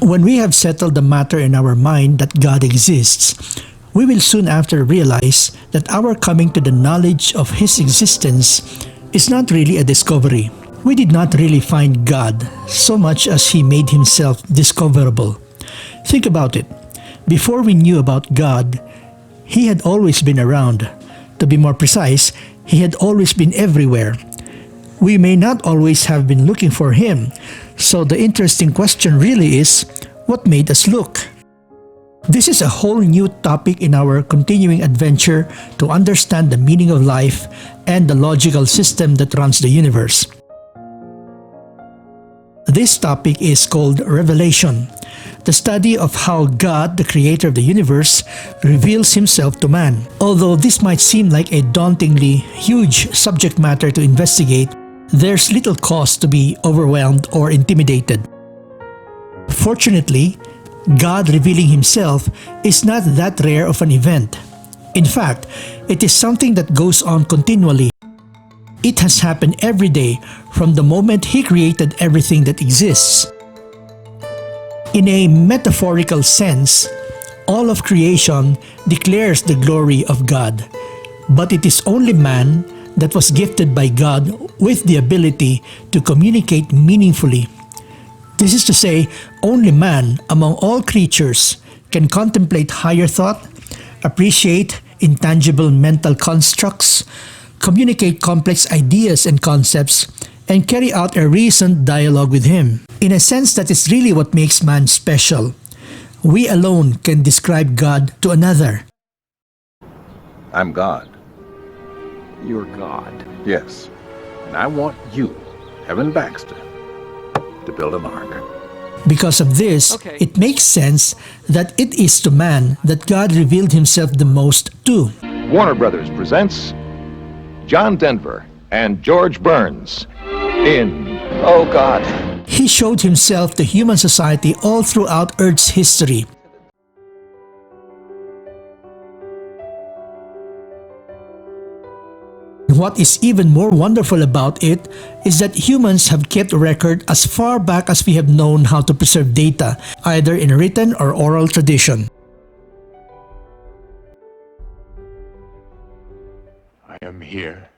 When we have settled the matter in our mind that God exists, we will soon after realize that our coming to the knowledge of His existence is not really a discovery. We did not really find God so much as He made Himself discoverable. Think about it. Before we knew about God, He had always been around. To be more precise, He had always been everywhere. We may not always have been looking for Him, so the interesting question really is, what made us look? This is a whole new topic in our continuing adventure to understand the meaning of life and the logical system that runs the universe. This topic is called Revelation, the study of how God, the creator of the universe, reveals Himself to man. Although this might seem like a dauntingly huge subject matter to investigate, there's little cause to be overwhelmed or intimidated. Fortunately, God revealing Himself is not that rare of an event. In fact, it is something that goes on continually. It has happened every day from the moment He created everything that exists. In a metaphorical sense, all of creation declares the glory of God, but it is only man that was gifted by God with the ability to communicate meaningfully. This is to say, only man among all creatures can contemplate higher thought, appreciate intangible mental constructs, communicate complex ideas and concepts, and carry out a reasoned dialogue with Him. In a sense, that is really what makes man special. We alone can describe God to another. I'm God. You're God. Yes. And I want you, Evan Baxter, to build an ark. Because of this, Okay. it makes sense that it is to man that God revealed Himself the most to. Warner Brothers presents John Denver and George Burns in Oh God. He showed Himself to human society all throughout Earth's history. What is even more wonderful about it is that humans have kept record as far back as we have known how to preserve data, either in written or oral tradition. I am here.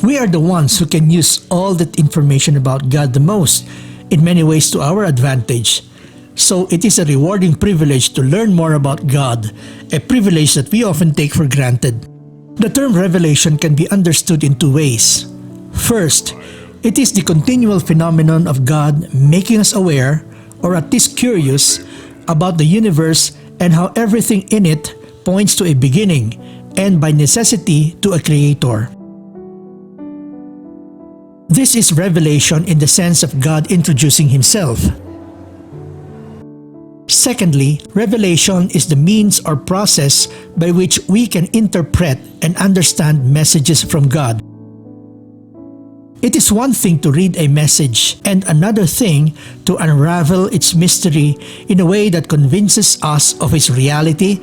We are the ones who can use all that information about God the most, in many ways to our advantage. So it is a rewarding privilege to learn more about God, a privilege that we often take for granted. The term revelation can be understood in two ways. First, it is the continual phenomenon of God making us aware, or at least curious, about the universe and how everything in it points to a beginning, and by necessity to a creator. This is revelation in the sense of God introducing Himself. Secondly, revelation is the means or process by which we can interpret and understand messages from God. It is one thing to read a message and another thing to unravel its mystery in a way that convinces us of its reality,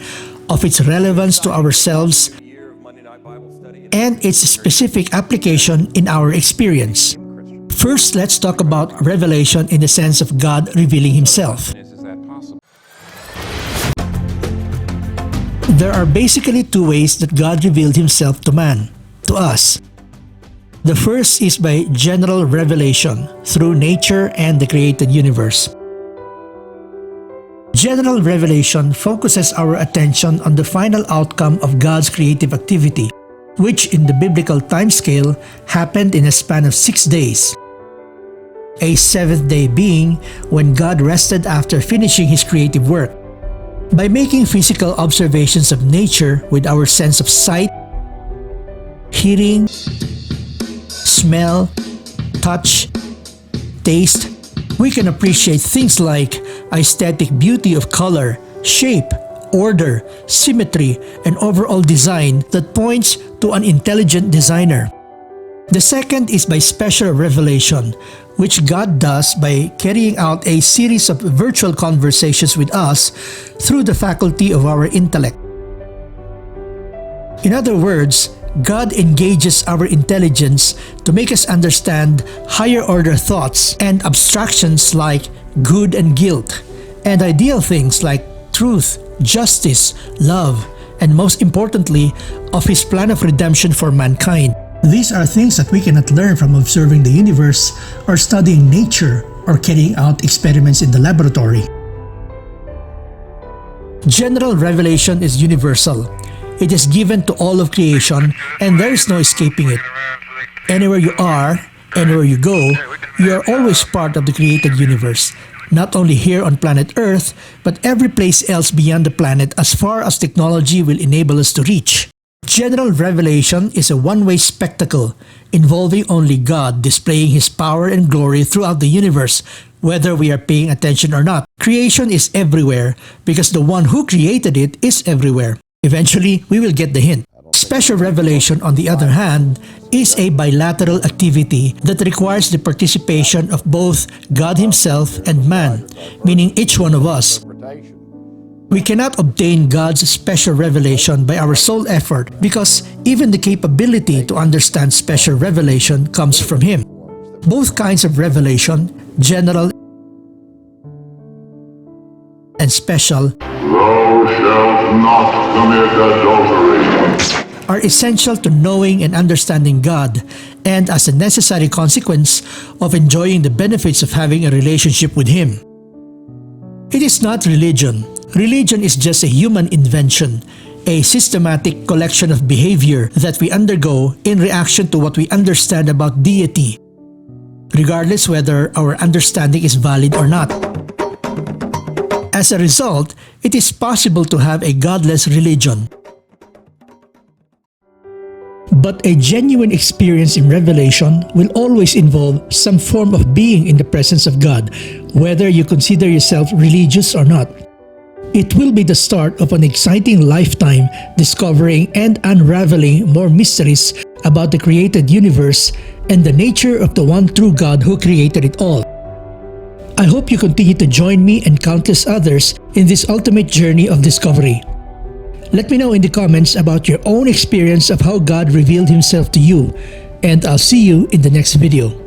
of its relevance to ourselves, and its specific application in our experience. First, let's talk about revelation in the sense of God revealing Himself. There are basically two ways that God revealed Himself to man, to us. The first is by general revelation through nature and the created universe. General revelation focuses our attention on the final outcome of God's creative activity, which in the biblical timescale happened in a span of 6 days. A seventh day being when God rested after finishing His creative work. By making physical observations of nature with our sense of sight, hearing, smell, touch, taste, we can appreciate things like aesthetic beauty of color, shape, order, symmetry, and overall design that points to an intelligent designer. The second is by special revelation, which God does by carrying out a series of virtual conversations with us through the faculty of our intellect. In other words, God engages our intelligence to make us understand higher order thoughts and abstractions like good and guilt, and ideal things like truth, justice, love, and most importantly, of His plan of redemption for mankind. These are things that we cannot learn from observing the universe or studying nature or carrying out experiments in the laboratory. General revelation is universal. It is given to all of creation and there is no escaping it. Anywhere you are, anywhere you go, you are always part of the created universe. Not only here on planet Earth, but every place else beyond the planet as far as technology will enable us to reach. General revelation is a one-way spectacle involving only God displaying His power and glory throughout the universe, whether we are paying attention or not. Creation is everywhere because the one who created it is everywhere. Eventually, we will get the hint. Special revelation, on the other hand, is a bilateral activity that requires the participation of both God Himself and man, meaning each one of us. We cannot obtain God's special revelation by our sole effort because even the capability to understand special revelation comes from Him. Both kinds of revelation, general and special, Thou shalt not commit adultery, are essential to knowing and understanding God and as a necessary consequence of enjoying the benefits of having a relationship with Him. It is not religion. Religion is just a human invention, a systematic collection of behavior that we undergo in reaction to what we understand about deity, regardless whether our understanding is valid or not. As a result, it is possible to have a godless religion. But a genuine experience in revelation will always involve some form of being in the presence of God, whether you consider yourself religious or not. It will be the start of an exciting lifetime discovering and unraveling more mysteries about the created universe and the nature of the one true God who created it all. I hope you continue to join me and countless others in this ultimate journey of discovery. Let me know in the comments about your own experience of how God revealed Himself to you, and I'll see you in the next video.